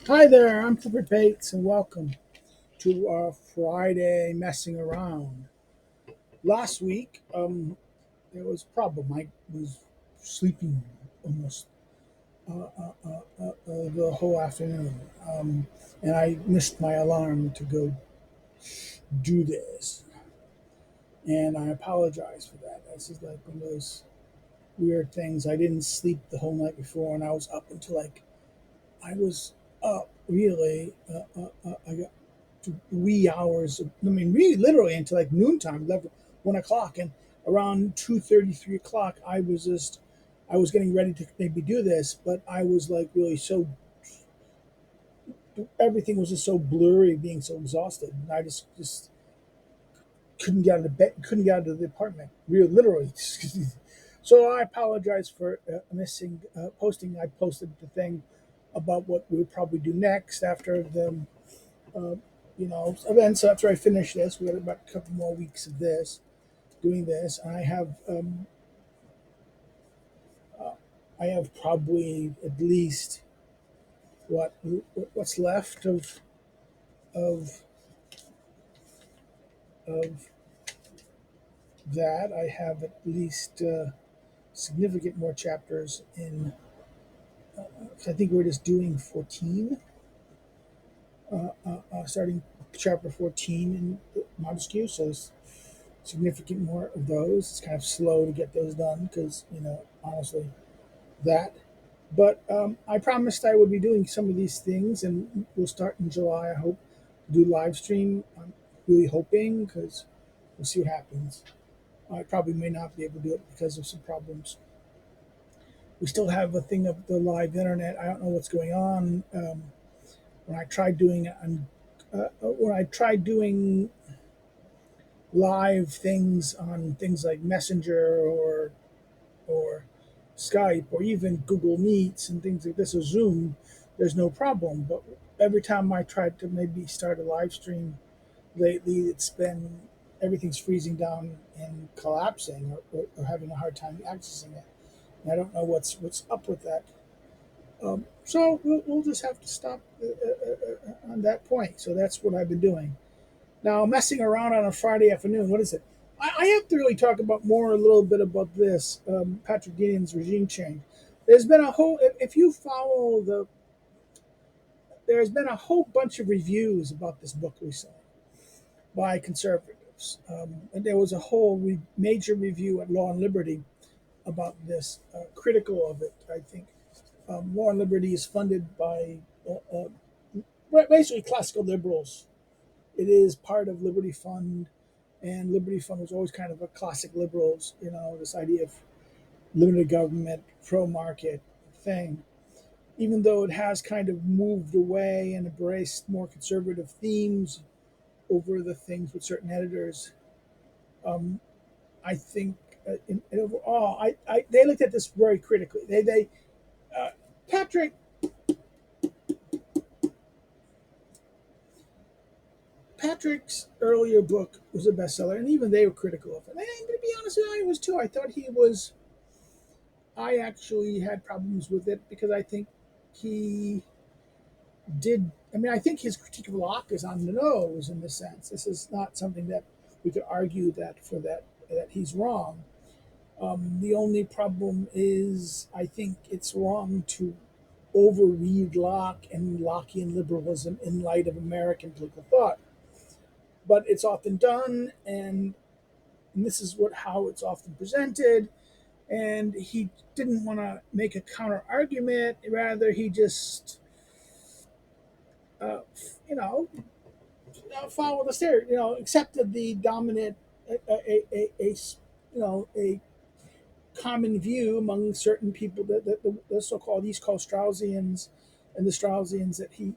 Hi there, I'm Clifford Bates, and welcome to our Friday messing around. Last week, there was a problem. I was sleeping almost the whole afternoon, and I missed my alarm to go do this, and I apologize for that. This is like one of those weird things. I didn't sleep the whole night before, and I was up until I was up really. I got to wee hours. I mean, really, literally until like noontime, 11, 1 o'clock, and around 2:30, 3 o'clock, I was getting ready to maybe do this, but I was like really so everything was just so blurry, being so exhausted, and I just couldn't get out of bed, couldn't get out of the apartment, real literally. So I apologize for missing posting. I posted the thing about what we'll probably do next after the uh, events. After I finish this, we have about a couple more weeks of this, doing this. Uh, I have probably at least what what's left of of that. I have at least significant more chapters in. I think we're just doing 14, starting chapter 14 in Montesquieu. So there's significant more of those. It's kind of slow to get those done because honestly that. But I promised I would be doing some of these things, and we'll start in July. I hope to do live stream. I'm really hoping because we'll see what happens. I probably may not be able to do it because of some problems. We still have a thing of the live internet. I don't know what's going on. When I tried doing it, when I tried doing live things on things like Messenger or Skype or even Google Meets and things like this or Zoom, there's no problem. But every time I tried to maybe start a live stream lately, it's been everything's freezing down and collapsing or having a hard time accessing it. And I don't know what's up with that. So we'll just have to stop on that point. So that's what I've been doing. Now, messing around on a Friday afternoon, what is it? I have to really talk about more a little bit about this Patrick Deneen's regime change. There's been a whole, if you follow there's been a whole bunch of reviews about this book recently by conservatives. And there was a whole major review at Law and Liberty about this, critical of it, I think. Law and Liberty is funded by basically classical liberals. It is part of Liberty Fund, and Liberty Fund was always kind of a classic liberals, this idea of limited government, pro market thing. Even though it has kind of moved away and embraced more conservative themes over the things with certain editors, um, I think in overall, they looked at this very critically. Uh, Patrick Patrick's earlier book was a bestseller, and even they were critical of it. And I'm going to be honest with you, I was too. I thought he was. I actually had problems with it because I think he did. I mean, I think his critique of Locke is on the nose in this sense. This is not something that we could argue that he's wrong. The only problem is I think it's wrong to overread Locke and Lockean liberalism in light of American political thought. But it's often done, and this is what how it's often presented. And he didn't want to make a counter argument. Rather, he just, uh, you know, followed the stereotype. Accepted the dominant, a common view among certain people that the so-called East Coast Straussians and the Straussians that he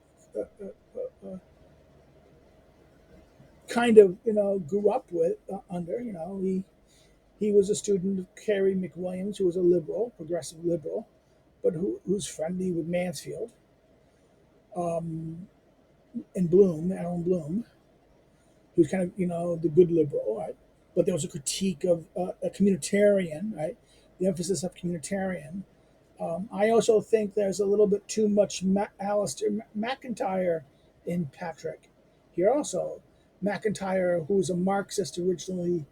kind of grew up with under. He was a student of Carey McWilliams, who was a liberal, progressive liberal, but who's friendly with Mansfield, and Bloom, Alan Bloom, who's kind of the good liberal, right? But there was a critique of a communitarian, right? The emphasis of communitarian, I also think there's a little bit too much Alistair McIntyre in Patrick. Here also, McIntyre, who was a Marxist originally,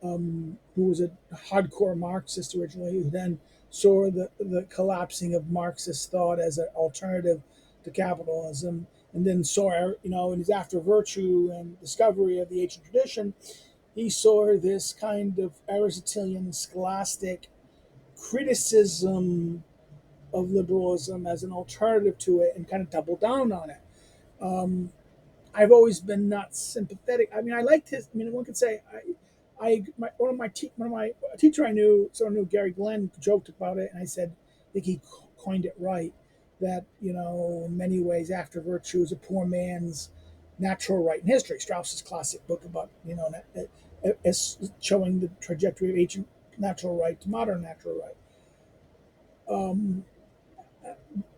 who was a hardcore Marxist originally, who then saw the collapsing of Marxist thought as an alternative to capitalism, and then saw, in his After Virtue and discovery of the ancient tradition, he saw this kind of Aristotelian scholastic criticism of liberalism as an alternative to it and kind of doubled down on it. Um, I've always been not sympathetic. I mean, I liked his. I mean, one could say one of my a teacher I knew, someone knew Gary Glenn, joked about it, and I said, I think he coined it right that in many ways, After Virtue is a poor man's natural right in history. Strauss's classic book about showing the trajectory of ancient natural right to modern natural right. Um,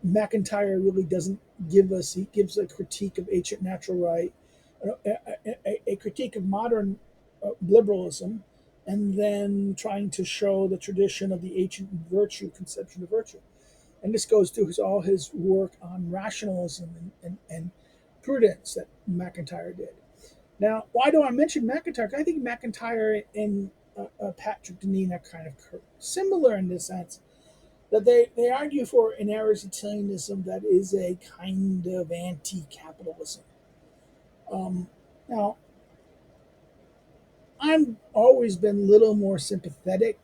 McIntyre really doesn't give us, he gives a critique of ancient natural right, a critique of modern liberalism, and then trying to show the tradition of the ancient virtue, conception of virtue. And this goes through all his work on rationalism and prudence that McIntyre did. Now, why do I mention McIntyre? I think McIntyre and Patrick Deneen are kind of similar in this sense that they argue for an Aristotelianism that is a kind of anti-capitalism. Um, Now, I've always been a little more sympathetic.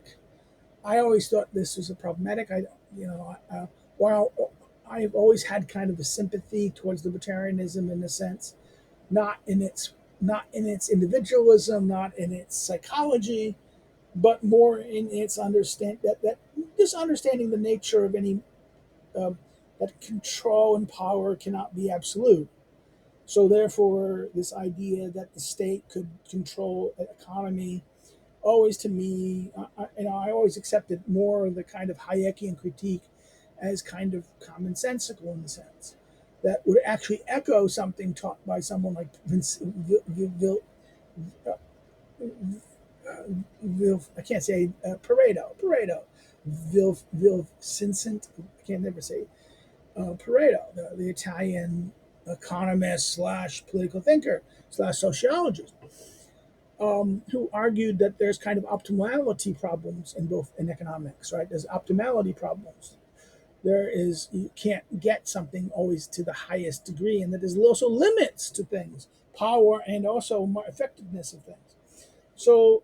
I always thought this was a problematic. While I've always had kind of a sympathy towards libertarianism in a sense, not in its individualism, not in its psychology, but more in its understand that just understanding the nature of any um, that control and power cannot be absolute. So therefore, this idea that the state could control an economy always to me, I always accepted more of the kind of Hayekian critique as kind of commonsensical in the sense that would actually echo something taught by someone like I can't say Pareto, Vincent, I can't never say Pareto, the Italian economist slash political thinker slash sociologist, who argued that there's kind of optimality problems in both in economics, right? There's optimality problems. There is you can't get something always to the highest degree, and that there's also limits to things, power, and also more effectiveness of things. So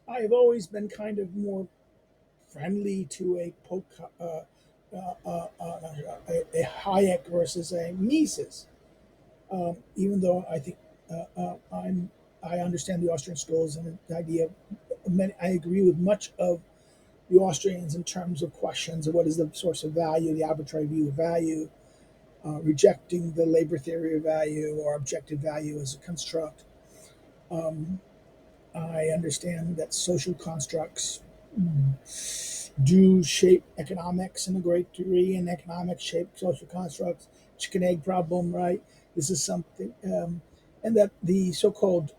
I've always been kind of more friendly to a Hayek versus a Mises, even though I think I understand the Austrian schools and the idea. I agree with much of the Austrians in terms of questions of what is the source of value, the arbitrary view of value, rejecting the labor theory of value or objective value as a construct. Um, I understand that social constructs do shape economics in a great degree, and economics shape social constructs. Chicken egg problem, right? This is something, and that the so-called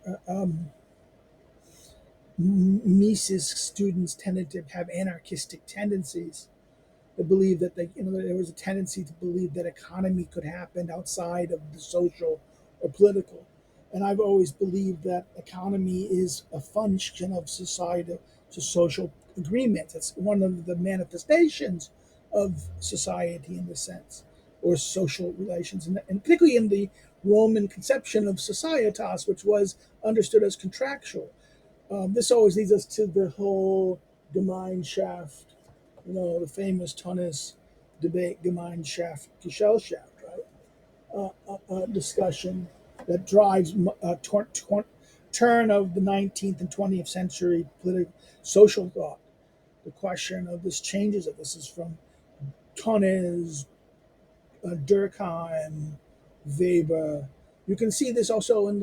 Mises students tended to have anarchistic tendencies to believe that there was a tendency to believe that economy could happen outside of the social or political. And I've always believed that economy is a function of society to social agreements. It's one of the manifestations of society in this sense, or social relations, and particularly in the Roman conception of societas, which was understood as contractual. This always leads us to the whole Gemeinschaft, the famous Tunis debate, Gemeinschaft, Gesellschaft, right? Discussion that drives turn of the 19th and 20th century political social thought. The question of this changes it. This is from Tunis, Durkheim, Weber. You can see this also in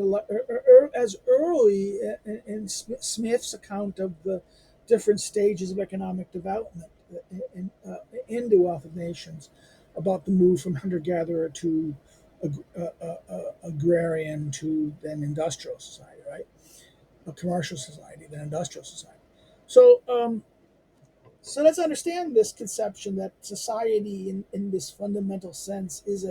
as early in Smith's account of the different stages of economic development in the Wealth of Nations, about the move from hunter-gatherer to agrarian to then industrial society, right? A commercial society, then industrial society. So So let's understand this conception that society, in this fundamental sense, is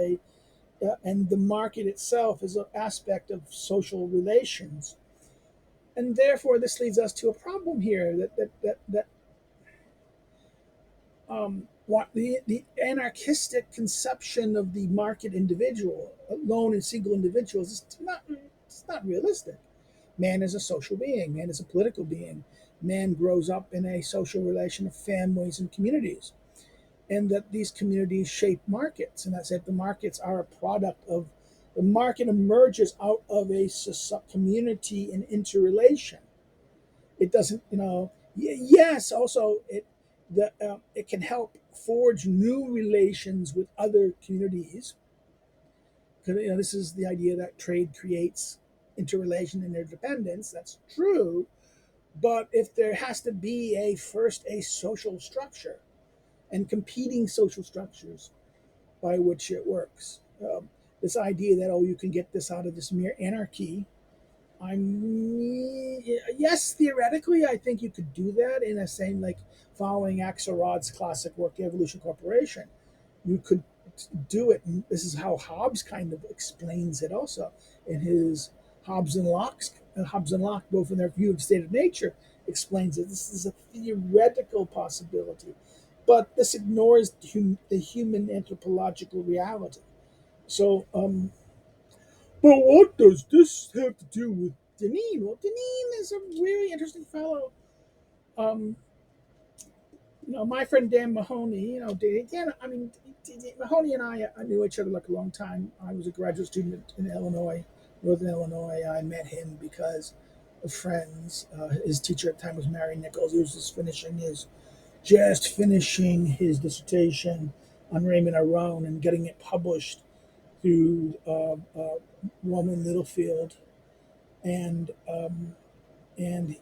and the market itself is an aspect of social relations. And therefore, this leads us to a problem here that what the anarchistic conception of the market individual, lone and single individuals, it's not realistic. Man is a social being. Man is a political being. Man grows up in a social relation of families and communities, and that these communities shape markets, and that's that the markets are a product of the market emerges out of a community and interrelation. It doesn't, yes, also it can help forge new relations with other communities, because this is the idea that trade creates interrelation and interdependence. That's true, but if there has to be a social structure and competing social structures by which it works. This idea that, you can get this out of this mere anarchy. Yes, theoretically, I think you could do that in a same, like, following Axelrod's classic work, The Evolution of Corporation. You could do it, and this is how Hobbes kind of explains it also in his Hobbes and Locke, both in their view of the state of nature, explains it. This is a theoretical possibility, but this ignores the human anthropological reality. So, but what does this have to do with Deneen? Well, Deneen is a really interesting fellow. Um, my friend Dan Mahoney, Dan, Mahoney and I knew each other like a long time. I was a graduate student in Illinois, Northern Illinois. I met him because of friends. His teacher at the time was Mary Nichols. He was just finishing his dissertation on Raymond Aron and getting it published through Woman Littlefield, and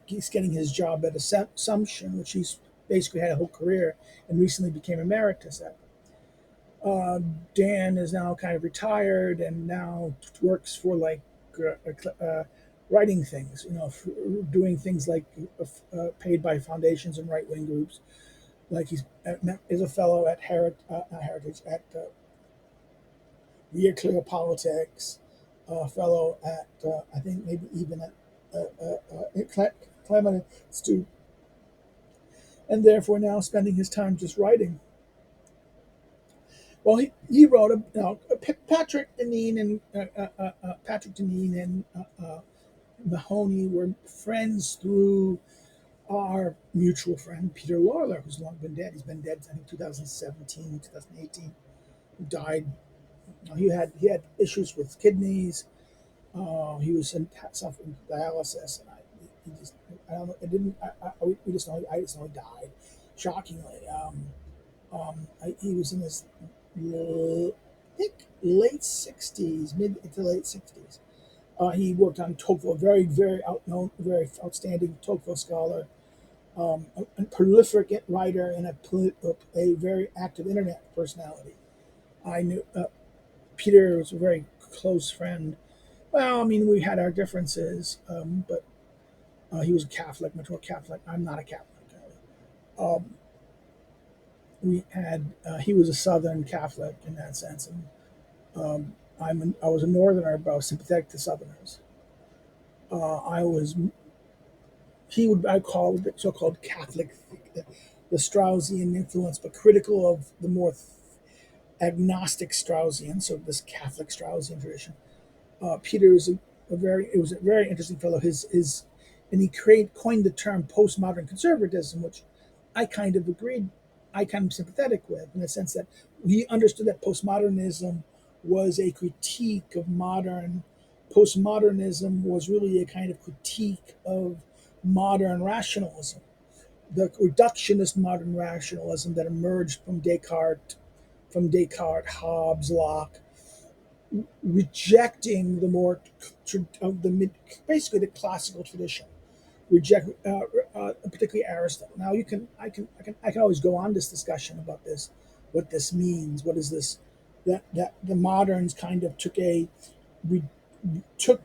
he's getting his job at Assumption, which he's basically had a whole career and recently became emeritus at. Dan is now kind of retired and now works for, like, writing things, doing things like paid by foundations and right wing groups. Like, is a fellow at not Heritage, at Real Clear Politics, a fellow at I think maybe even at Clement Institute, and therefore now spending his time just writing. Well, he wrote Patrick Deneen and Mahoney were friends through our mutual friend Peter Lawler, who's long been dead. He's been dead, I think, 2017, 2018. He died. He had issues with kidneys. He was suffering dialysis, and he just, I don't know. It didn't. We just know. I just know he died. Shockingly, he was in his, I think, late 60s, mid to late 60s. He worked on Tocqueville, very, very very outstanding Tocqueville scholar, a prolific writer, and a very active internet personality. I knew Peter was a very close friend. Well, we had our differences, but he was a Catholic, much more Catholic. I'm not a Catholic. Um, we had He was a Southern Catholic in that sense, and I was a Northerner, but I was sympathetic to Southerners. I was I call it the so-called Catholic, the Straussian influence, but critical of the more agnostic Straussian, so this Catholic Straussian tradition. Peter is it was a very interesting fellow. And he coined the term postmodern conservatism, which I kind of agreed, I kind of sympathetic with, in the sense that he understood that postmodernism was a critique of modern. Postmodernism was really a kind of critique of modern rationalism, the reductionist modern rationalism that emerged Hobbes, Locke, rejecting the more of basically the classical tradition, reject particularly Aristotle. Now, I can always go on this discussion about this, what this means. What is this? That the moderns kind of we took,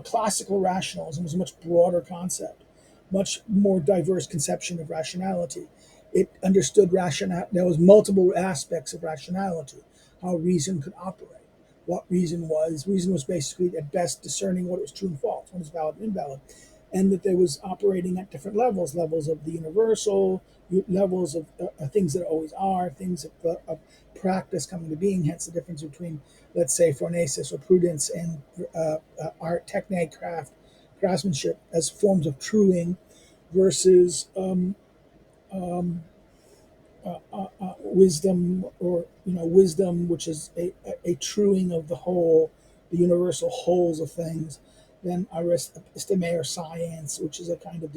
classical rationalism was a much broader concept, much more diverse conception of rationality, It understood rationale. There was multiple aspects of rationality, how reason could operate. What reason was basically at best discerning what was true and false, what was valid and invalid, and that there was operating at different levels of the universal, levels of things that always are, things of practice coming to being. Hence the difference between, let's say, phronesis or prudence and art, technique, craftsmanship as forms of truing versus wisdom, or wisdom, which is a truing of the whole, the universal wholes of things. Then episteme, or science, which is a kind of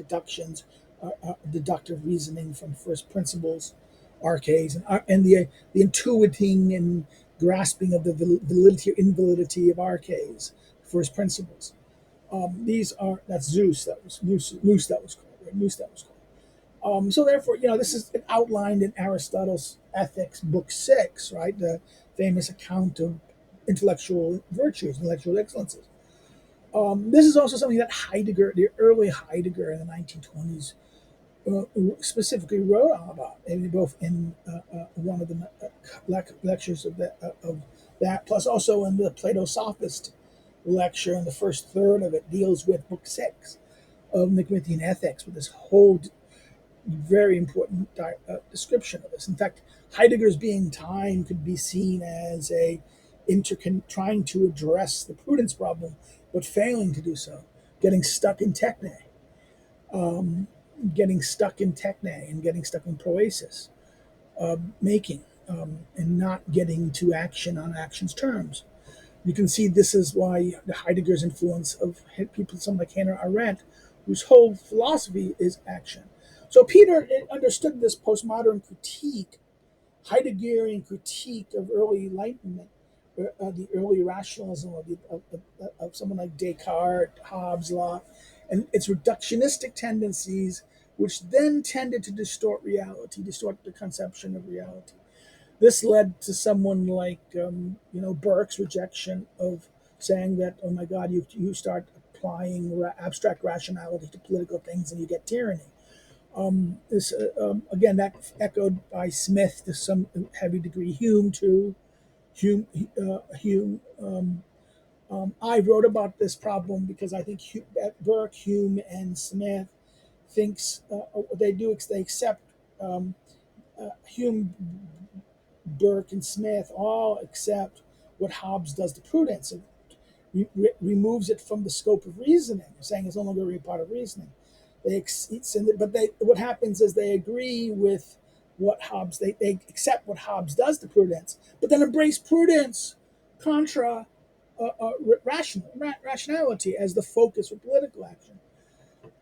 deductive reasoning from first principles, arches, and the intuiting and grasping of the validity or invalidity of arches, first principles. These are That's Zeus. That was Nous. That was called. Right? Nous. That was called. So therefore, this is outlined in Aristotle's Ethics, Book 6, right? The famous account of intellectual virtues, intellectual excellences. This is also something that Heidegger, the early Heidegger in the 1920s, specifically wrote on about, and both in one of the lectures of that, plus also in the Plato Sophist lecture, and the first third of it deals with Book 6 of Nicomachean Ethics, with this whole very important description of this. In fact, Heidegger's being time could be seen as trying to address the prudence problem, but failing to do so, getting stuck in techne, and getting stuck in proesis, making, and not getting to action on action's terms. You can see this is why Heidegger's influence of people, someone like Hannah Arendt, whose whole philosophy is action. So Peter understood this postmodern critique, Heideggerian critique of early Enlightenment, the early rationalism of someone like Descartes, Hobbes, Locke, and its reductionistic tendencies, which then tended to distort reality, distort the conception of reality. This led to someone like Burke's rejection of saying that, oh my God, you start applying abstract rationality to political things and you get tyranny. Again, that echoed by Smith to some heavy degree. Hume too. Hume. I wrote about this problem because I think Burke, Hume, and Smith thinks they accept Hume, Burke, and Smith all accept what Hobbes does to prudence. It removes it from the scope of reasoning, saying it's no longer a part of reasoning. What happens is they agree with what Hobbes, they accept what Hobbes does to prudence, but then embrace prudence contra rationality as the focus for political action.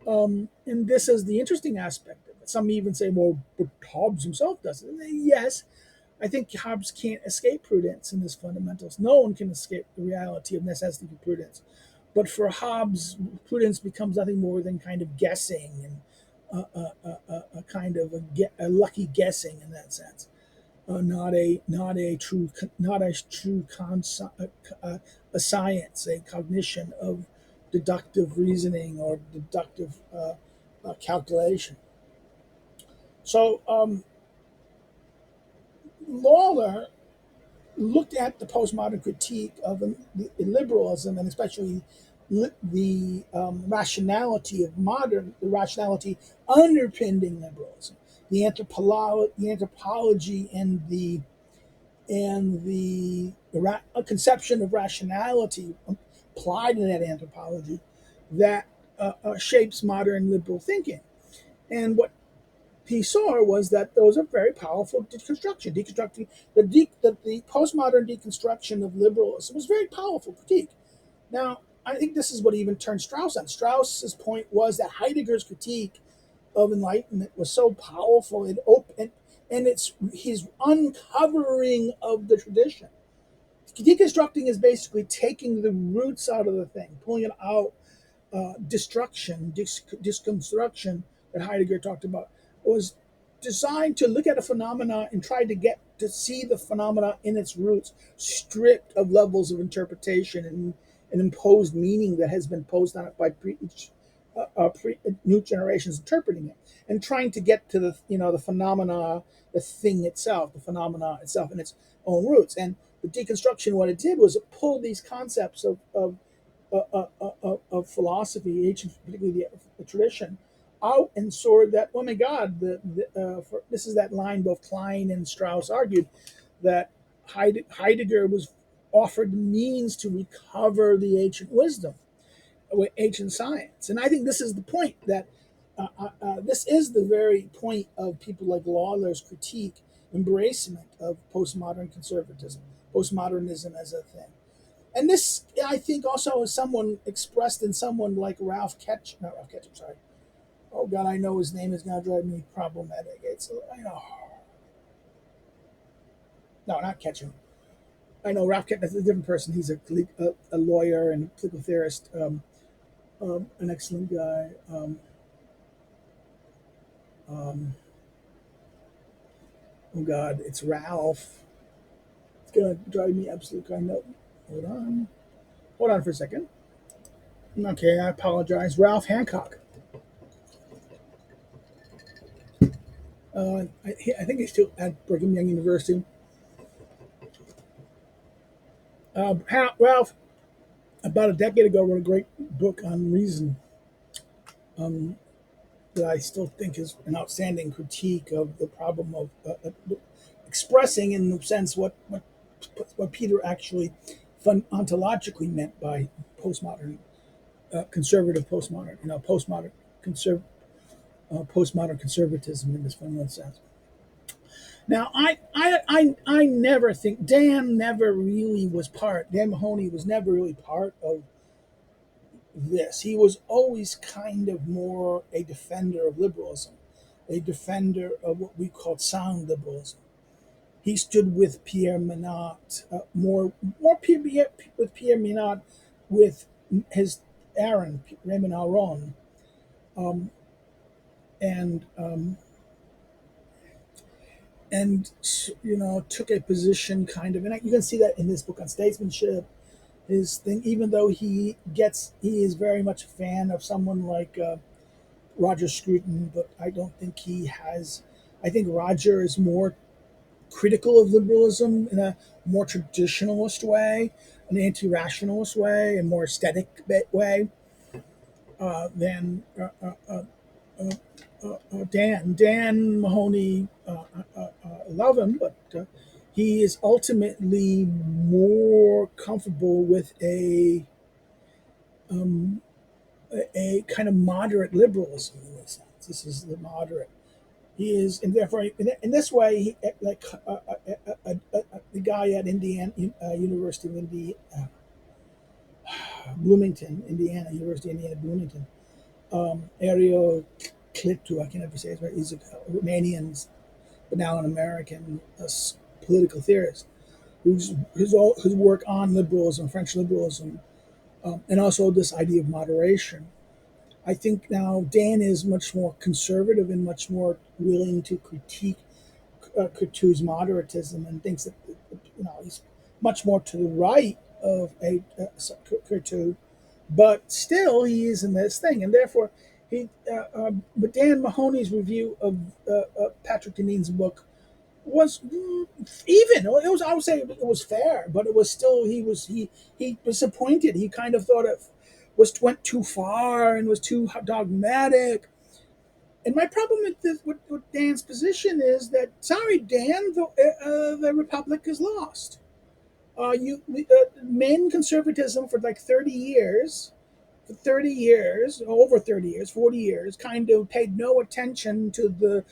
And this is the interesting aspect of it. Some even say, well, but Hobbes himself does it. Yes, I think Hobbes can't escape prudence in his fundamentals. No one can escape the reality of necessity for prudence. But for Hobbes, prudence becomes nothing more than kind of guessing, and a kind of a lucky guessing in that sense, not a true a science, a cognition of deductive reasoning or deductive calculation. So Lawler looked at the postmodern critique of liberalism, and especially the rationality underpinning liberalism, the anthropology and the conception of rationality applied in that anthropology that shapes modern liberal thinking. And what he saw was that there was a very powerful deconstructing the postmodern deconstruction of liberalism was a very powerful critique. Now, I think this is what even turned Strauss on. Strauss's point was that Heidegger's critique of Enlightenment was so powerful and it's his uncovering of the tradition. Deconstructing is basically taking the roots out of the thing, pulling it out. Disconstruction that Heidegger talked about was designed to look at a phenomena and try to get to see the phenomena in its roots, stripped of levels of interpretation and imposed meaning that has been posed on it by new generations interpreting it and trying to get to the the phenomena, the thing itself, the phenomena itself in its own roots. And the deconstruction, what it did was it pulled these concepts of philosophy, ancient, particularly the tradition, out and saw that, oh my God, this is that line both Klein and Strauss argued that Heidegger was offered the means to recover the ancient wisdom with ancient science. And I think this is the point that this is the very point of people like Lawler's critique, embracement of postmodern conservatism, postmodernism as a thing. And this, I think, also is someone expressed in someone like Ralph Ketchum. Not Ralph Ketchum, sorry. Oh God, I know his name is going to drive me problematic. It's no, not Ketchum. I know Ralph Ketchum is a different person. He's a lawyer and a political theorist, an excellent guy. Um, oh God, it's Ralph. It's going to drive me absolutely kind of. Hold on. Hold on for a second. Okay, I apologize. Ralph Hancock. I think he's still at Brigham Young University. Ralph, about a decade ago, wrote a great book on reason that I still think is an outstanding critique of the problem of expressing, in a sense, what Peter actually ontologically meant by postmodern, conservative postmodern, conserv, postmodern conservatism in this fundamental sense. Now, I never think Dan never really was part. Dan Mahoney was never really part of this. He was always kind of more a defender of liberalism, a defender of what we called sound liberalism. He stood with Pierre Minot, with Pierre Minot, with his Aaron Raymond Aron, um, and took a position kind of, and you can see that in his book on statesmanship, his thing. Even though he is very much a fan of someone like Roger Scruton, but I don't think he has. I think Roger is more critical of liberalism in a more traditionalist way, an anti-rationalist way, a more aesthetic way than Dan Mahoney. Love him, but he is ultimately more comfortable with a kind of moderate liberalism in this sense. This is the moderate. He is, and therefore, in this way, like the guy at Indiana University of Indiana, Bloomington, Indiana, University of Indiana, Bloomington, Ariel Clifford, I can never say his right. He's a Romanian, but now an American political theorist whose work on liberalism, French liberalism, and also this idea of moderation. I think now Dan is much more conservative and much more willing to critique Couture's moderatism and thinks that he's much more to the right of Couture, but still he is in this thing, and therefore but Dan Mahoney's review of Patrick Deneen's book was even. It was, I would say, it was fair, but it was still he was disappointed. He kind of thought it went too far and was too dogmatic. And my problem with Dan's position is that, sorry, Dan, the Republic is lost. Main conservatism for like 30 years, over 30 years, 40 years, kind of paid no attention to the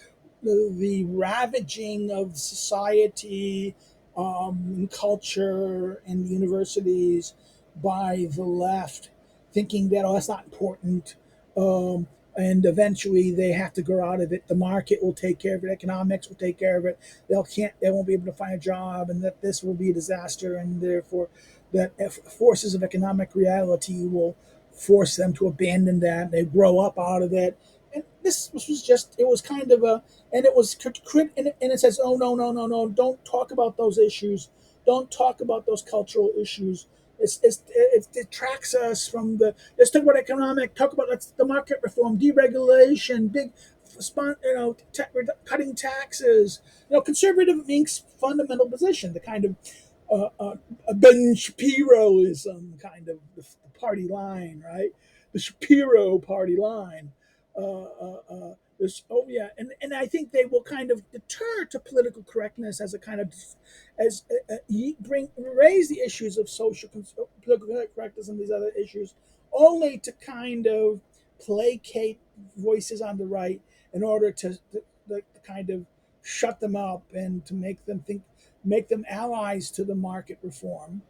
ravaging of society and culture and universities by the left, thinking that, oh, that's not important. And eventually they have to grow out of it. The market will take care of it. Economics will take care of it. They won't be able to find a job, and that this will be a disaster, and therefore that forces of economic reality will force them to abandon that. They grow up out of it. And this was just, it was kind of a, and it was, and it says, oh, no, don't talk about those issues. Don't talk about those cultural issues. It detracts us from the. Let's talk about economic. Talk about let's the market reform, deregulation, big, cutting taxes. Conservative means fundamental position, the kind of a Ben Shapiroism kind of the party line, right? The Shapiro party line. This, oh yeah, and I think they will kind of deter to political correctness as a kind of as bring raise the issues of political correctness and these other issues, only to kind of placate voices on the right in order to kind of shut them up and to make them allies to the market reform,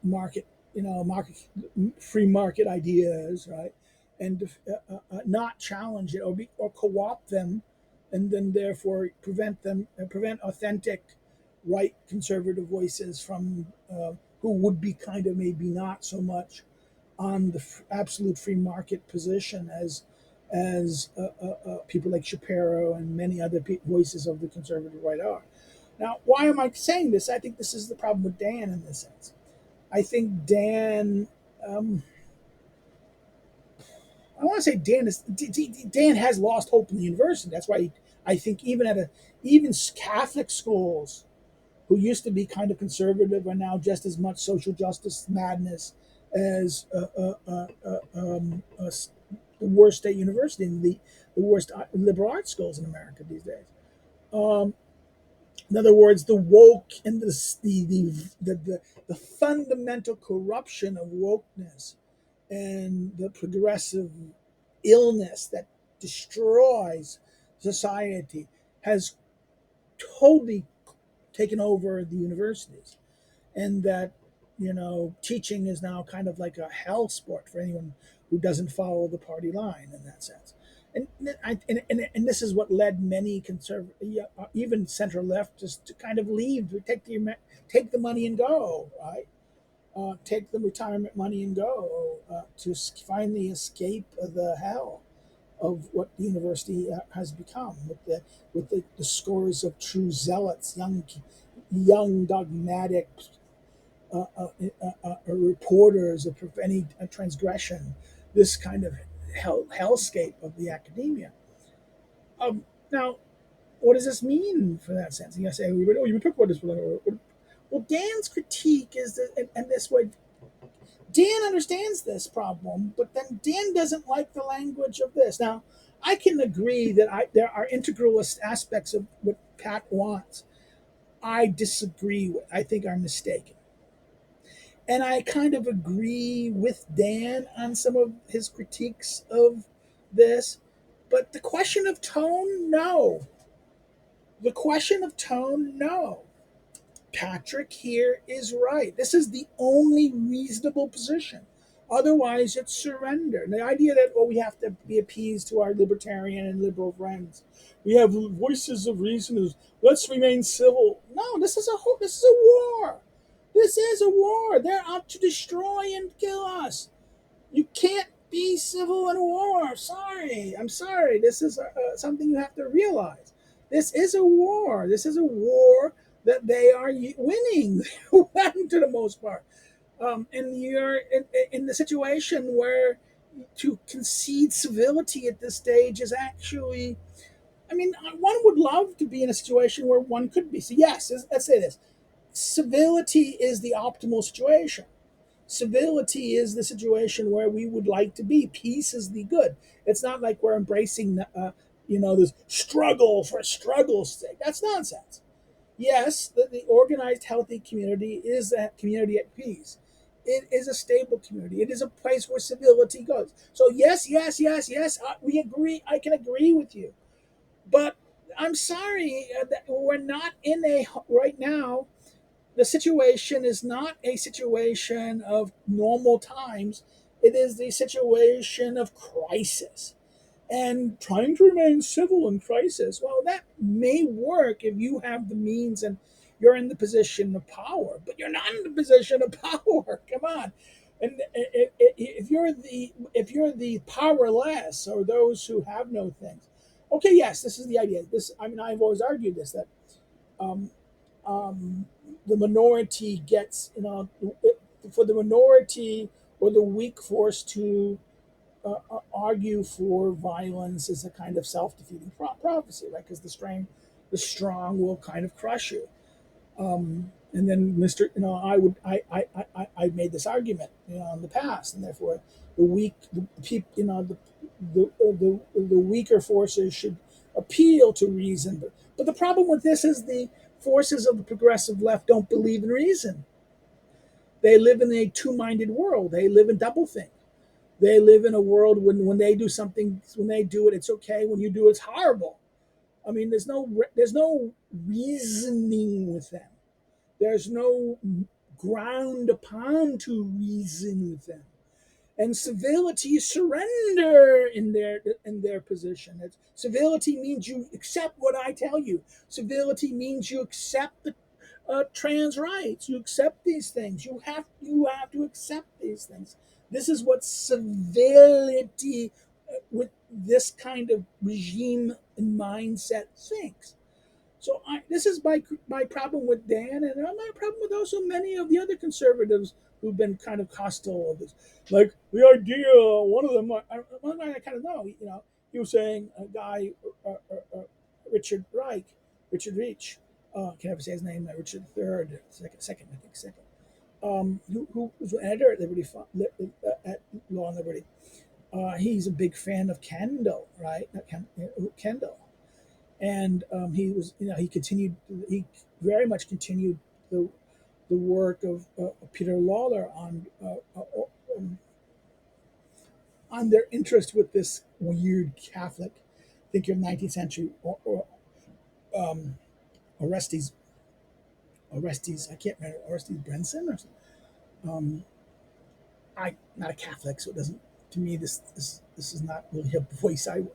market, market, free market ideas, right? And not challenge it or co-opt them, and then therefore prevent authentic right conservative voices from who would be kind of maybe not so much on the absolute free market position as people like Shapiro and many other voices of the conservative right are. Now, why am I saying this? I think this is the problem with Dan in this sense. I think Dan. I want to say Dan has lost hope in the university. That's why I think even Catholic schools who used to be kind of conservative are now just as much social justice madness as the worst state university and the worst liberal arts schools in America these days. Um, in other words, the woke and the fundamental corruption of wokeness and the progressive illness that destroys society has totally taken over the universities, and that teaching is now kind of like a hell sport for anyone who doesn't follow the party line in that sense. And this is what led many conservative, even center leftists, to kind of leave, to take the money and go, right? Take the retirement money and go to finally escape the hell of what the university has become, with the scores of true zealots, young dogmatic reporters of preventing a transgression, this kind of hellscape of the academia. Now, what does this mean for that sense? You say, oh, you talk about this. Well, Dan's critique is that, and this way, Dan understands this problem, but then Dan doesn't like the language of this. Now, I can agree that there are integralist aspects of what Pat wants. I disagree with. I think are mistaken. And I kind of agree with Dan on some of his critiques of this. But the question of tone, no. The question of tone, no. Patrick here is right. This is the only reasonable position. Otherwise, it's surrender. And the idea that, we have to be appeased to our libertarian and liberal friends. We have voices of reason. Let's remain civil. No, this is a war. This is a war. They're out to destroy and kill us. You can't be civil in a war. Sorry. I'm sorry. This is something you have to realize. This is a war. This is a war that they are winning to the most part. And you're in the situation where to concede civility at this stage is actually, I mean, one would love to be in a situation where one could be. So, yes, let's say this: civility is the optimal situation. Civility is the situation where we would like to be. Peace is the good. It's not like we're embracing, this struggle for struggle's sake. That's nonsense. Yes, the organized, healthy community is a community at peace. It is a stable community. It is a place where civility goes. So yes, yes, yes, yes. We agree. I can agree with you, but I'm sorry that we're not in a right now. The situation is not a situation of normal times. It is the situation of crisis. And trying to remain civil in crisis, well, that may work if you have the means and you're in the position of power, but you're not in the position of power. Come on. And if you're the powerless or those who have no things, okay, yes, this is the idea. I've always argued this, that um, the minority gets, for the minority or the weak force to argue for violence is a kind of self-defeating prophecy, right? Because the strong will kind of crush you. And then Mr. I would I made this argument, in the past, and therefore the weak, the people, the weaker forces should appeal to reason. But the problem with this is the forces of the progressive left don't believe in reason. They live in a two-minded world. They live in doublethink. They live in a world when they do something, when they do it, it's okay. When you do it, it's horrible. I mean, there's no reasoning with them. There's no ground upon to reason with them. And civility is surrender in their position. Civility means you accept what I tell you. Civility means you accept the trans rights. You accept these things. You have to accept these things. This is what civility with this kind of regime and mindset thinks. So this is my problem with Dan, and my problem with also many of the other conservatives who've been kind of hostile of this. Like the idea, one of them, one guy I kind of know, he was saying a guy, Richard Reich, Richard Reich, can I ever say his name? Richard Third, second, I think second, who was an editor at at Law and Liberty. He's a big fan of Kendall, right? Kendall, and he was, he very much continued the work of Peter Lawler on their interest with this weird Catholic thinker of the 19th century, or Orestes, I can't remember, Orestes Brenson or something. I'm not a Catholic, so it doesn't, to me, this is not really a voice I'm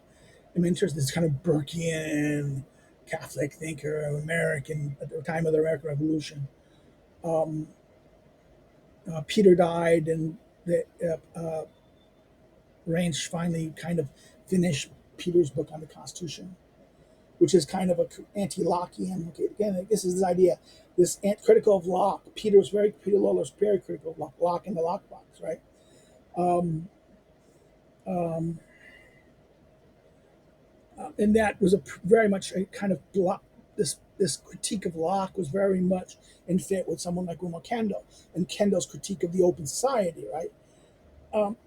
interested in. This kind of Burkean Catholic thinker of American at the time of the American Revolution. Um, Peter died, and the Range finally kind of finished Peter's book on the Constitution, which is kind of a anti-Lockean. Okay, again, this is this idea, this critical of Locke. Peter Lawler was very critical of Locke in the lockbox, right? Um, um, and that was very much a kind of block. This critique of Locke was very much in fit with someone like Umar Kendall and Kendall's critique of the open society, right?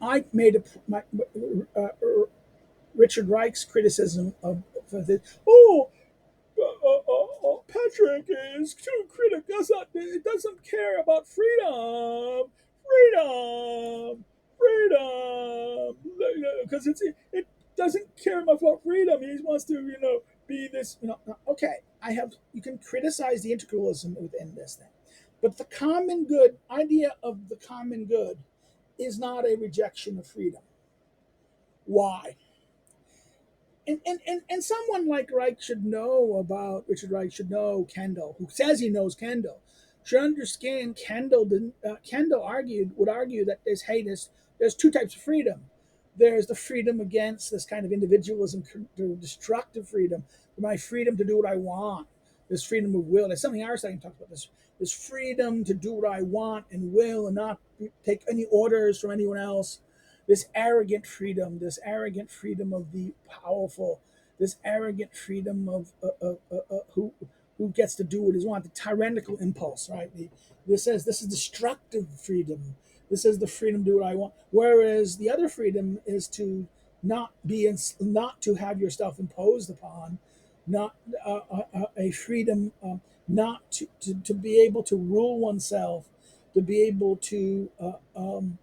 I made Richard Reich's criticism of this. Oh, Patrick is too critical. It doesn't care about freedom, because it doesn't care much about freedom. He wants to, be this. Okay, you can criticize the integralism within this thing, but the common good idea of the common good is not a rejection of freedom. Why? And someone like Richard Reich should know Kendall, who says he knows Kendall, should understand Kendall didn't. Kendall would argue that there's two types of freedom. There's the freedom against this kind of individualism, the destructive freedom, my freedom to do what I want, this freedom of will. That's something Aristotle talks about. This freedom to do what I want and will, and not take any orders from anyone else. This arrogant freedom of the powerful, this arrogant freedom of who gets to do what he wants, the tyrannical impulse, right? This is destructive freedom. This is the freedom to do what I want. Whereas the other freedom is to not to have yourself imposed upon, not a freedom, not to be able to rule oneself, to be able to um,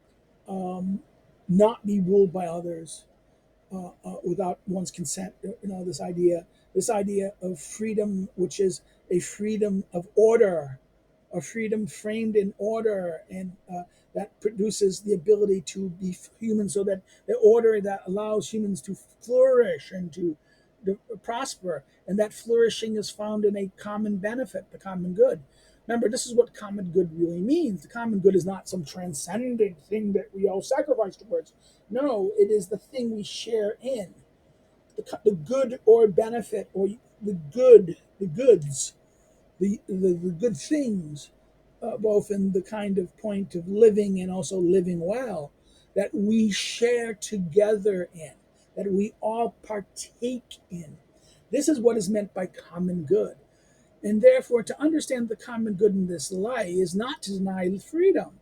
not be ruled by others without one's consent. This idea of freedom, which is a freedom of order, a freedom framed in order, and that produces the ability to be human, so that the order that allows humans to flourish and to prosper, and that flourishing is found in a common benefit, the common good. Remember, this is what common good really means. The common good is not some transcendent thing that we all sacrifice towards. No, it is the thing we share in. The good or benefit, or the goods, the good things both in the kind of point of living and also living well, that we share together in, that we all partake in. This is what is meant by common good. And therefore, to understand the common good in this light is not to deny freedom.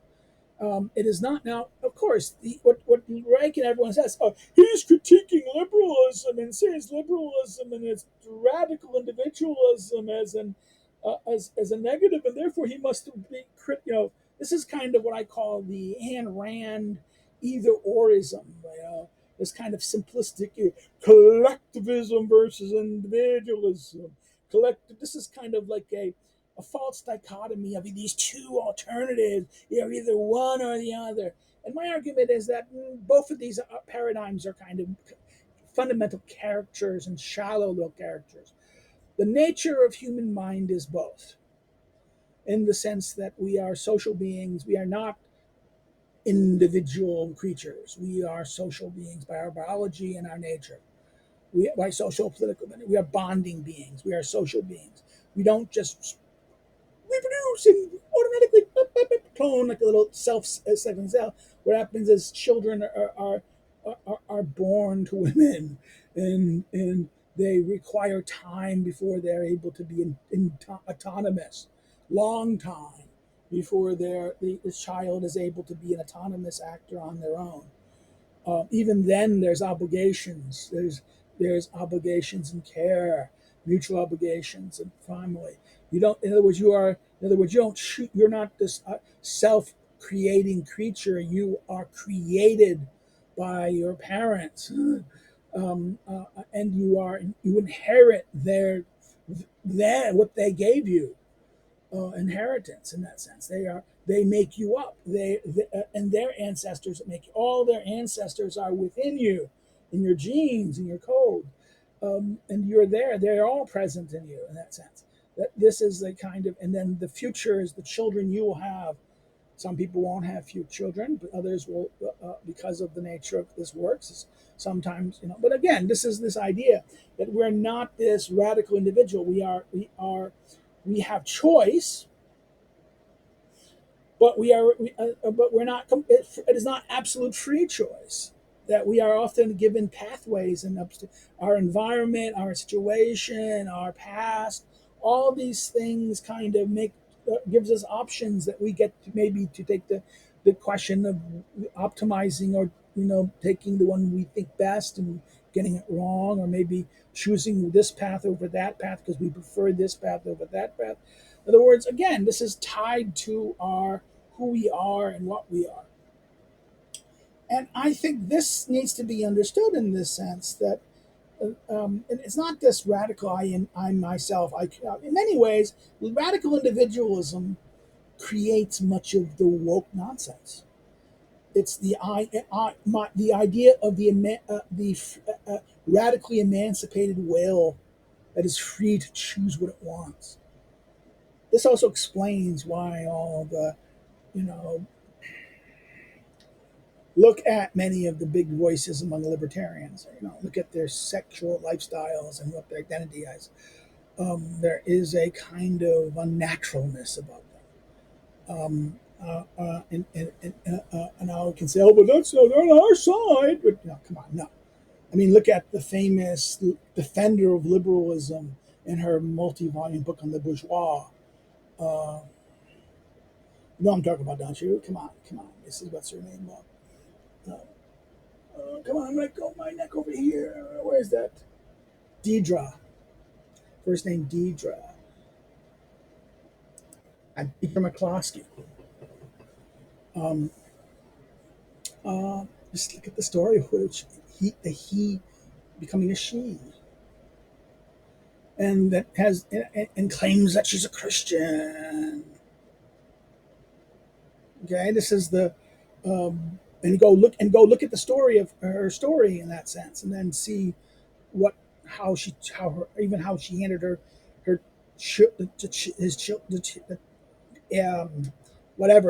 It is not now. Of course, what Reich and everyone says, oh, he's critiquing liberalism and says liberalism and its radical individualism as a negative, and therefore he must be This is kind of what I call the Ayn Rand either orism. This kind of simplistic collectivism versus individualism. Collective. This is kind of like a false dichotomy of these two alternatives. You're either one or the other. And my argument is that both of these paradigms are kind of fundamental characters and shallow little characters. The nature of human mind is both, in the sense that we are social beings. We are not individual creatures. We are social beings by our biology and our nature. We by social political. We are bonding beings. We are social beings. We don't just reproduce and automatically clone like a little self-second cell. What happens is children are born to women, and they require time before they're able to be autonomous. Long time before the child is able to be an autonomous actor on their own. Even then, there's obligations. There's obligations and care, mutual obligations and family. You don't. In other words, you are. In other words, you don't shoot. You're not this self-creating creature. You are created by your parents, and you inherit their what they gave you, inheritance in that sense. They make you up. And their ancestors make you. All their ancestors are within you, in your genes, in your code, and you're there. They're all present in you in that sense. That this is the kind of, and then the future is the children you will have. Some people won't have few children, but others will, because of the nature of this works. Sometimes, But again, this is this idea that we're not this radical individual. We have choice, but we're not. It is not absolute free choice. That we are often given pathways and our environment, our situation, our past. All these things kind of gives us options that we get to maybe to take the question of optimizing or taking the one we think best and getting it wrong, or maybe choosing this path over that path because we prefer this path over that path. In other words, again, this is tied to our who we are and what we are. And I think this needs to be understood in this sense that and it's not this radical I myself. In many ways, radical individualism creates much of the woke nonsense. It's the idea of the radically emancipated will that is free to choose what it wants. This also explains why all the you know look at many of the big voices among libertarians. Look at their sexual lifestyles and what their identity is. There is a kind of unnaturalness about them. And now we can say, oh, but they're on our side. But no, come on, no. I mean, look at the famous defender of liberalism in her multi-volume book on the bourgeois. Uh, you know what I'm talking about, don't you? Come on, come on. This is what's her name. Come on, let go my neck over here. Where is that? Deidre. First name Deidre. Deidre McCloskey. Um, just look at the story of he becoming a she, and that has and claims that she's a Christian. Okay, this is the and go look at the story of her story in that sense, and then see what how she handled her um,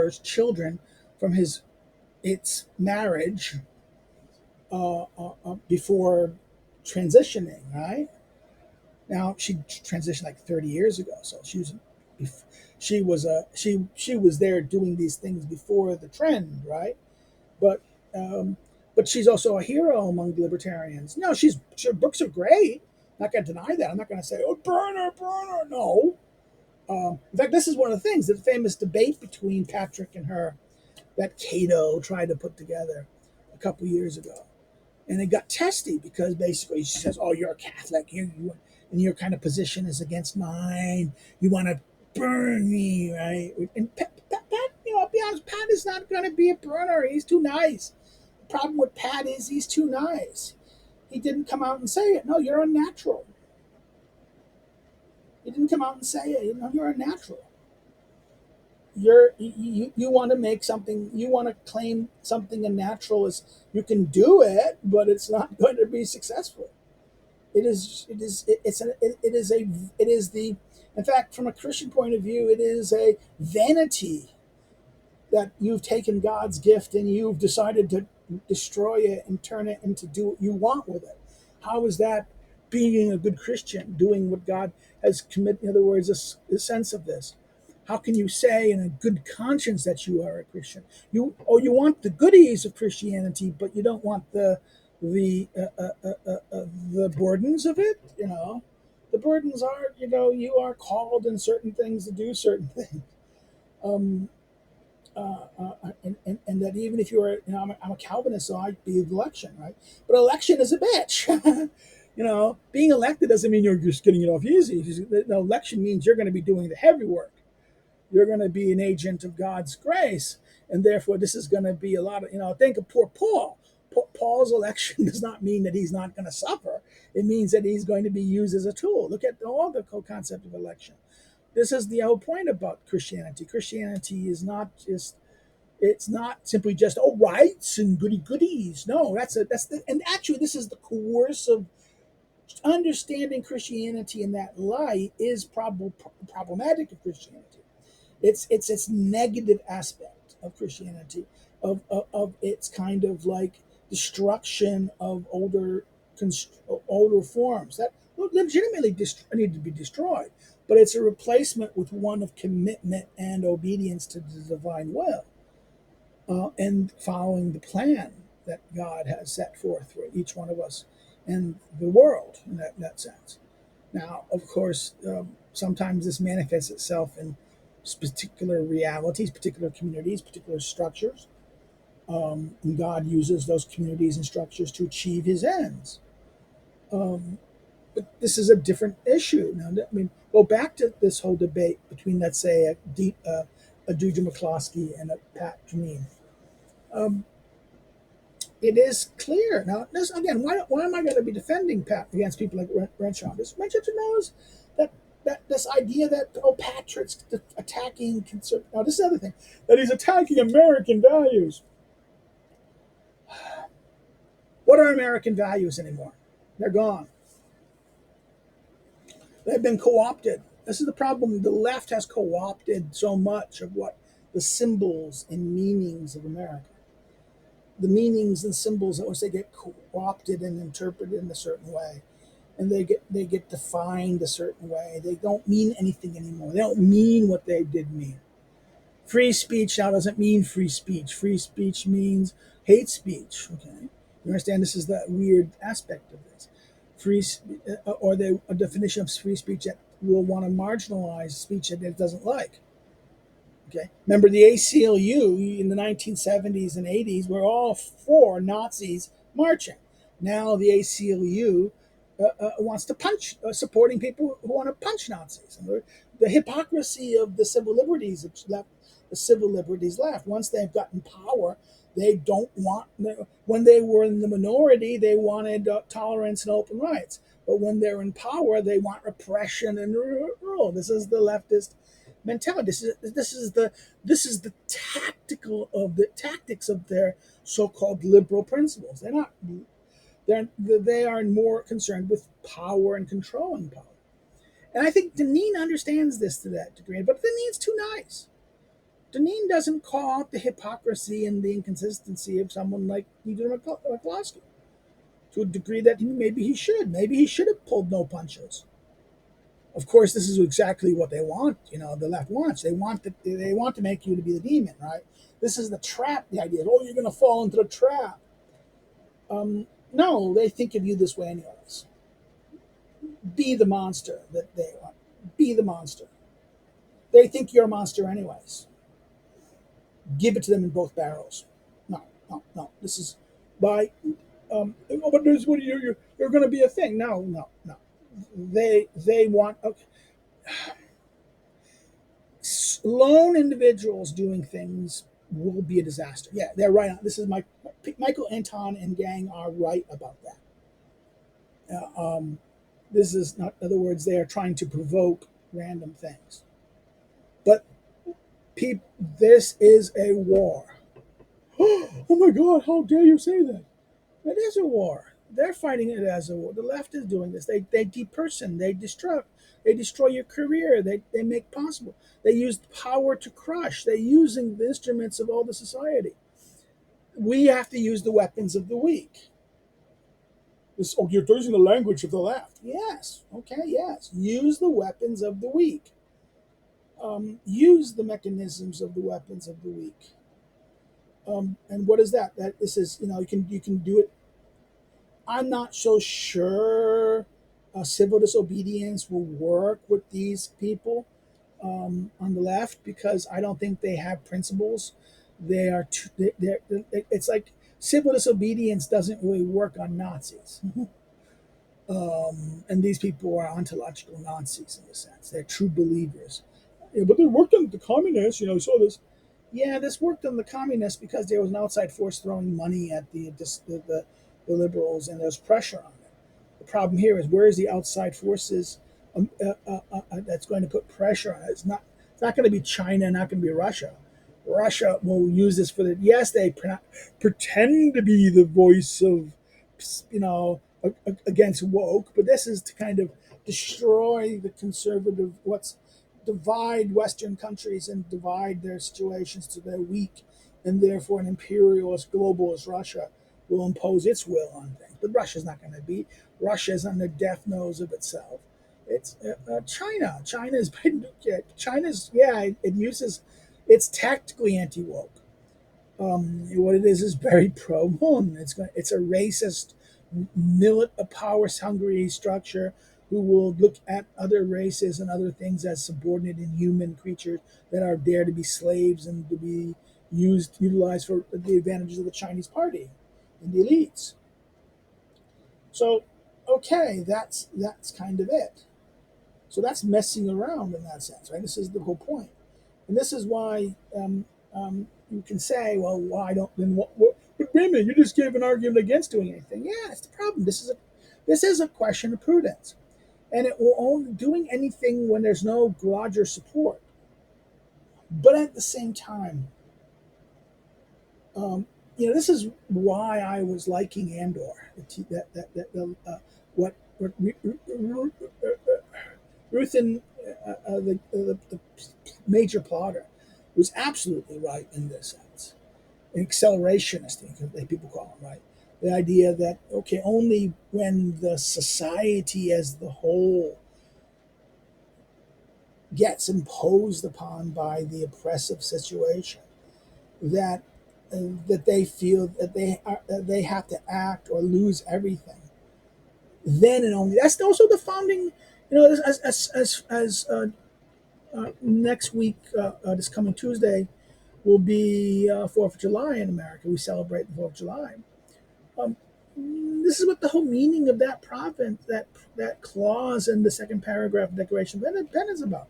his children from its marriage before transitioning. Right now, she transitioned like 30 years ago, so she was She was there doing these things before the trend, right? But um, but she's also a hero among the libertarians. No, her books are great. I'm not going to deny that. I'm not going to say, "Oh, burn her." No. In fact, this is one of the things, the famous debate between Patrick and her that Cato tried to put together a couple years ago, and it got testy because basically she says, "Oh, you're a Catholic, and your kind of position is against mine. You want to burn me, right?" And Pat, I'll be honest, Pat is not going to be a burner. He's too nice. The problem with Pat is he's too nice. He didn't come out and say it. No, you're unnatural. He didn't come out and say it. You're unnatural. You want to make something. You want to claim something unnatural is you can do it, but it's not going to be successful. It is a it is the in fact, from a Christian point of view, it is a vanity that you've taken God's gift and you've decided to destroy it and turn it into do what you want with it. How is that being a good Christian, doing what God has committed? In other words, a sense of this. How can you say in a good conscience that you are a Christian? You want the goodies of Christianity, but you don't want the burdens of it. The burdens are you are called in certain things to do certain things. Um, and that even if you're, I'm a Calvinist, so I believe election, right? But election is a bitch. Being elected doesn't mean you're just getting it off easy. No, election means you're going to be doing the heavy work. You're going to be an agent of God's grace, and therefore this is going to be a lot of, think of poor Paul. Paul's election does not mean that he's not going to suffer. It means that he's going to be used as a tool. Look at all the concept of election. This is the whole point about Christianity. Christianity is not just it's not simply just rights and goodies. No, and actually this is the coercive understanding Christianity in that light is problematic of Christianity. It's its negative aspect of Christianity, of its kind of like destruction of older forms that legitimately need to be destroyed, but it's a replacement with one of commitment and obedience to the divine will, and following the plan that God has set forth for each one of us and the world in that sense. Now, of course, sometimes this manifests itself in particular realities, particular communities, particular structures. And God uses those communities and structures to achieve his ends. Um, but this is a different issue. Now, I mean, go back to this whole debate between, let's say, a Judah McCloskey and a Pat Deneen. Um, it is clear. Now, this, again, why am I going to be defending Pat against people like Renshaw? Because Renshaw knows that this idea that Patrick's attacking conservative. Now, this is the other thing that he's attacking American values. What are American values anymore? They're gone. They've been co-opted. This is the problem. The left has co-opted so much of what the symbols and meanings of America. The meanings and symbols, once they get co-opted and interpreted in a certain way, and they get defined a certain way. They don't mean anything anymore. They don't mean what they did mean. Free speech now doesn't mean free speech. Free speech means hate speech. Okay, you understand? This is the weird aspect of this. A definition of free speech that will want to marginalize speech that it doesn't like. Okay, remember the ACLU in the 1970s and 80s were all for Nazis marching. Now the ACLU wants to punch, supporting people who want to punch Nazis. And the hypocrisy of the civil liberties left. The civil liberties left. Once they've gotten power, they don't want. When they were in the minority, they wanted tolerance and open rights. But when they're in power, they want repression and rule. This is the leftist mentality. This is the tactics of their so-called liberal principles. They are more concerned with power and controlling power. And I think Deneen understands this to that degree, but Deneen's too nice. Deneen doesn't call out the hypocrisy and the inconsistency of someone like Peter McCloskey to a degree that maybe he should. Maybe he should have pulled no punches. Of course, this is exactly what they want. The left wants. They want to make you to be the demon, right? This is the trap. The idea is, oh, you're going to fall into the trap. No, they think of you this way anyways. Be the monster that they want. Be the monster. They think you're a monster anyways. Give it to them in both barrels. No, no, no. This is by. Oh, but there's what you're going to be a thing. No, no, no. They want. Okay. Lone individuals doing things will be a disaster. Yeah, they're right on. This is Michael Anton and gang are right about that. This is not, in other words, they are trying to provoke random things. But this is a war. Oh my God! How dare you say that? It is a war. They're fighting it as a war. The left is doing this. They deperson. They destroy your career. They make possible. They use power to crush. They're using the instruments of all the society. We have to use the weapons of the weak. You're using the language of the left. Yes. Okay. Yes. Use the weapons of the weak. Use the mechanisms of the weapons of the weak. And what is that? That this is, you can do it. I'm not so sure civil disobedience will work with these people on the left because I don't think they have principles. They are too, it's like civil disobedience doesn't really work on Nazis. And these people are ontological Nazis in a sense. They're true believers. Yeah, but they worked on the communists. You saw this. Yeah, this worked on the communists because there was an outside force throwing money at the liberals, and there's pressure on it. The problem here is where is the outside forces that's going to put pressure on it? It's not going to be China, not going to be Russia. Russia will use this for the yes, they pretend to be the voice of against woke, but this is to kind of destroy the conservative divide Western countries and divide their situations to their weak, and therefore an imperialist globalist Russia will impose its will on things. But Russia's not going to be. Russia's on the death nose of itself. It's China. China's it uses. It's tactically anti woke. What it is very pro woman. It's a racist, a power hungry structure who will look at other races and other things as subordinate and human creatures that are there to be slaves and to be utilized for the advantages of the Chinese party and the elites. So, okay, that's kind of it. So that's messing around in that sense, right? This is the whole point, and this is why you can say, well, why don't then what? But wait a minute, you just gave an argument against doing anything. Yeah, that's the problem. This is a question of prudence, and it will only doing anything when there's no larger support. But at the same time, this is why I was liking Andor. What Ruth and the major plotter was absolutely right in this sense. An accelerationist, people call him, right? The idea that, okay, only when the society as the whole gets imposed upon by the oppressive situation, that that they feel that they have to act or lose everything. Then and only that's also the founding. Next week, this coming Tuesday, will be 4th of July in America. We celebrate the 4th of July. Um, this is what the whole meaning of that province, that clause in the second paragraph of the Declaration of Independence is about.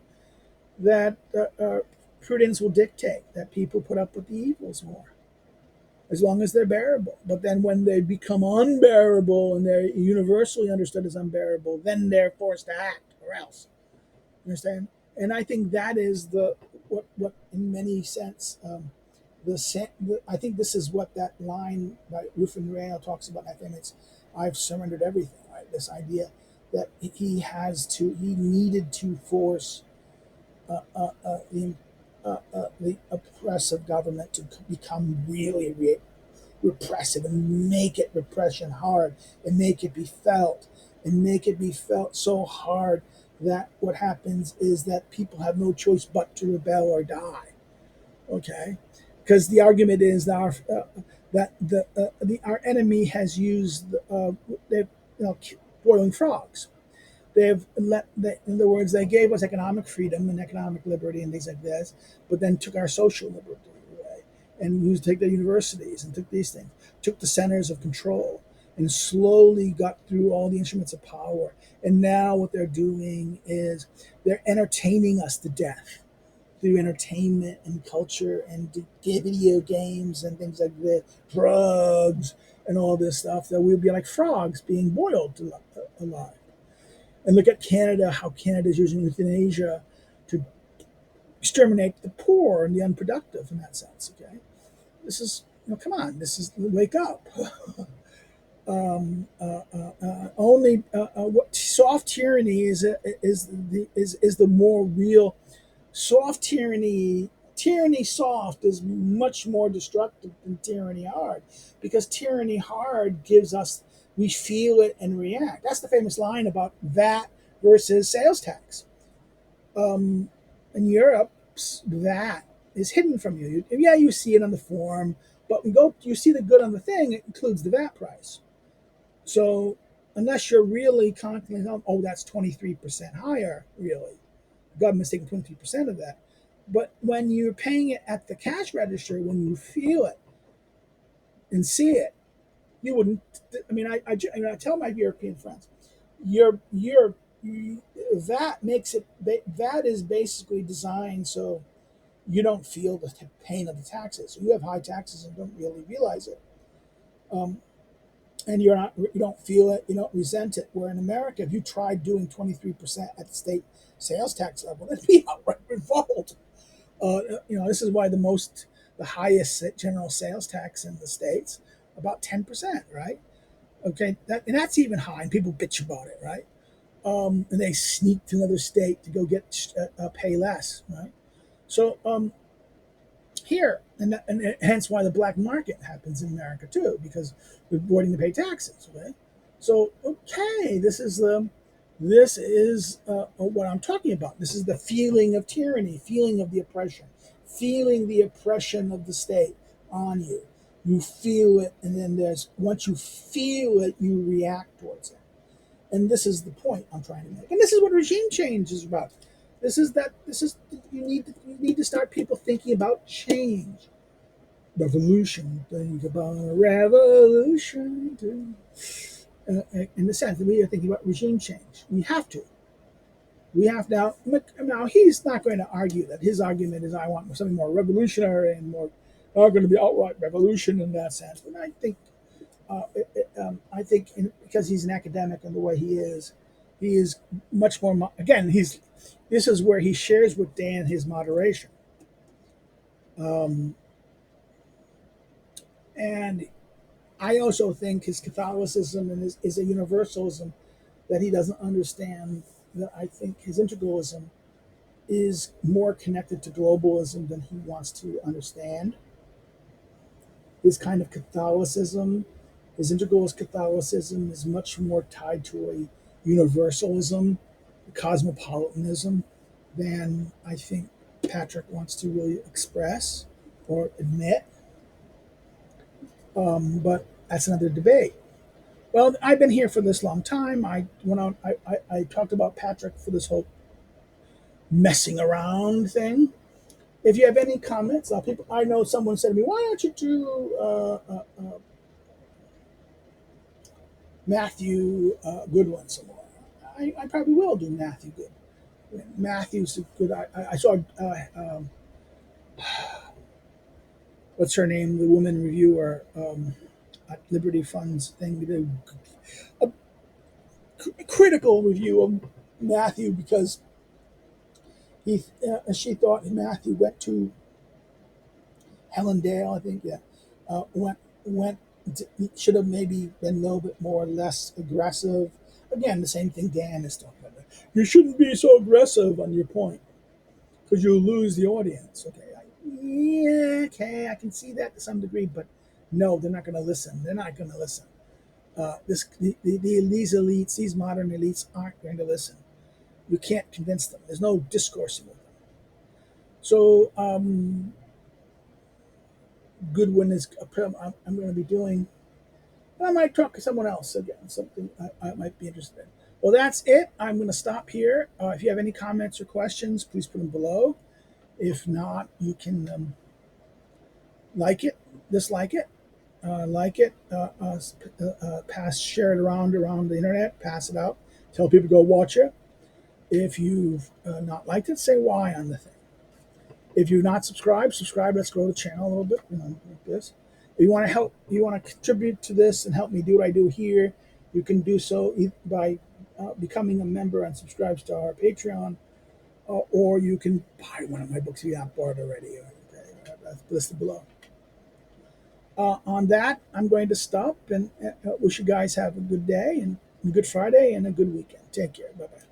That prudence will dictate that people put up with the evils more, as long as they're bearable. But then when they become unbearable and they're universally understood as unbearable, then they're forced to act, or else. You understand? And I think that is what in many sense I think this is what that line by Rufin Rao talks about. I think it's I've surrendered everything. Right? This idea that he needed to force the oppressive government to become really repressive and make it repression hard and make it be felt so hard that what happens is that people have no choice but to rebel or die. Okay, because the argument is that our enemy has used they've boiling frogs. In other words, they gave us economic freedom and economic liberty and things like this, but then took our social liberty away and used to take the universities and took these things, took the centers of control, and slowly got through all the instruments of power. And now what they're doing is they're entertaining us to death through entertainment and culture and video games and things like that, drugs and all this stuff, that we'll be like frogs being boiled alive. And look at Canada, how Canada is using euthanasia to exterminate the poor and the unproductive in that sense. Okay, this is come on, this is wake up. Only what soft tyranny is the more real. Soft tyranny soft is much more destructive than tyranny hard, because tyranny hard gives us, we feel it and react. That's the famous line about VAT versus sales tax. In Europe, VAT is hidden from you. Yeah, you see it on the form, but you see the good on the thing, it includes the VAT price. So unless you're really constantly, oh, that's 23% higher, really. The government's taking 23% of that. But when you're paying it at the cash register, when you feel it and see it, you wouldn't. I mean, I tell my European friends, your that makes it, that is basically designed so you don't feel the pain of the taxes. So you have high taxes and don't really realize it. Um, and you don't feel it, you don't resent it. Where in America, if you tried doing 23% at the state sales tax level, it'd be outright revolt. This is why the highest general sales tax in the states, about 10%, right? Okay, and that's even high, and people bitch about it, right? And they sneak to another state to go get pay less, right? So here, and hence why the black market happens in America too, because we're avoiding to pay taxes. Okay, so okay, this is what I'm talking about. This is the feeling of tyranny, feeling of the oppression, feeling the oppression of the state on you. You feel it, and then once you feel it, you react towards it. And this is the point I'm trying to make. And this is what regime change is about. You need to start people thinking about change. Revolution. Think about a revolution. In the sense that we are thinking about regime change. We have to. We have now. Now he's not going to argue that. His argument is, I want something more revolutionary and more. Not going to be outright revolution in that sense. But I think because he's an academic and the way he is much more. Again, this is where he shares with Dan his moderation, and I also think his Catholicism and is a universalism that he doesn't understand. That I think his integralism is more connected to globalism than he wants to understand. His kind of Catholicism, his integralist Catholicism, is much more tied to a universalism, cosmopolitanism, than I think Patrick wants to really express or admit. But that's another debate. Well, I've been here for this long time. I went on. I talked about Patrick for this whole messing around thing. If you have any comments, people, I know someone said to me, "Why don't you do Matthew Goodwin some more?" I probably will do Matthew Good. Matthew's a good. I saw what's her name, the woman reviewer at Liberty Funds thing, did a critical review of Matthew because she thought Matthew went to Hellendale, I think, yeah, went should have maybe been a little bit more less aggressive. Again, the same thing Dan is talking about. You shouldn't be so aggressive on your point because you'll lose the audience. Okay, yeah, okay, I can see that to some degree, but no, they're not going to listen. They're not going to listen. These elites, these modern elites, aren't going to listen. You can't convince them. There's no discoursing with them. So good one is I'm going to be doing. I might talk to someone else again, something I might be interested in. Well, that's it. I'm going to stop here. If you have any comments or questions, please put them below. If not, you can like it, dislike it, share it around the internet, pass it out, tell people to go watch it. If you've not liked it, say why on the thing. If you're not subscribed, subscribe. Let's grow the channel a little bit, like this. If you want to help, you want to contribute to this and help me do what I do here, you can do so by becoming a member and subscribe to our Patreon, or you can buy one of my books if you haven't bought it already. Okay, that's listed below. On that, I'm going to stop and wish you guys have a good day and a good Friday and a good weekend. Take care. Bye bye.